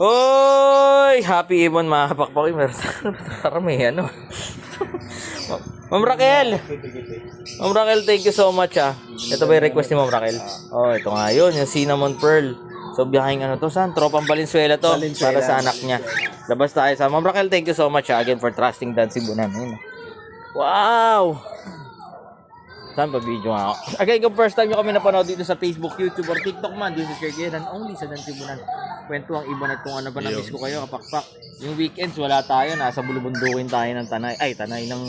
Oy! Happy Ibon mga kapakpak. Karami, ano? Ma'am Raquel! Ma'am Raquel, thank you so much Ito ba yung request ni Ma'am Raquel? Oh, ito nga yun, yung cinnamon pearl. So, biyahing ano to, saan? Tropang Valenzuela to. Valenzuela. Para sa anak niya. Labas tayo sa Ma'am Raquel, thank you so much again for trusting Dan Sibunan. Ayun. Wow! Saan pa video nga ako? Again, kung first time nyo kami napanood dito sa Facebook, YouTube, or TikTok man, this is your Kieran, only sa Dan Sibunan. Kwento ang iba at kung ano ba na-miss ko kayo, kapakpak. Yung weekends, wala tayo. Nasa bulubundukin tayo ng Tanay. Ay, Tanay ng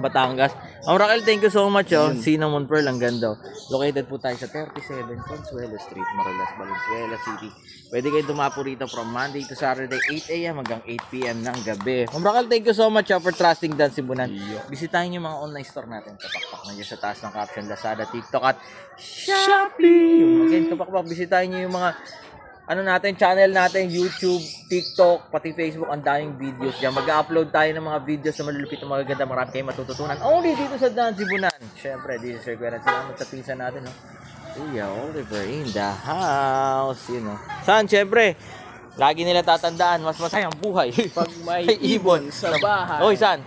Batangas. Ma'am Raquel, thank you so much. Cinnamon Pearl, ang ganda. Located po tayo sa 37 Consuelo Street, Marolas, Valenzuela City. Pwede kayo dumapo rito from Monday to Saturday, 8 a.m. hanggang 8 p.m. ng gabi. Ma'am Raquel, thank you so much for trusting Dan Sibunan. Bisitahin yung mga online store natin. Kapakpak na dyan sa taas ng caption, Lazada, TikTok at Shopee. Again, kapakpak, bisitahin nyo yung mga natin, channel natin, YouTube, TikTok, pati Facebook, ang daming videos dyan. Mag-upload tayo ng mga videos na malulupit na magaganda. Marami kayong matututunan. Only dito sa Dan Sibunan. Siyempre, this is Sir Gueran. Salamat sa pinsan natin. Kuya Oliver in the house. Saan? Siyempre, lagi nila tatandaan, mas masayang buhay. Pag may ibon sa bahay. Hoy, saan?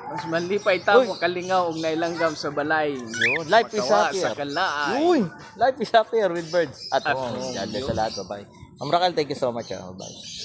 Mas malipay tamo kalingaw og nailanggam sa balay. Yun, life is Matawa happier. sa kalaay. Uy, life is happier with birds. At home. home. God bless sa lahat. Bye-bye. Ma'am Raquel, thank you so much. Bye.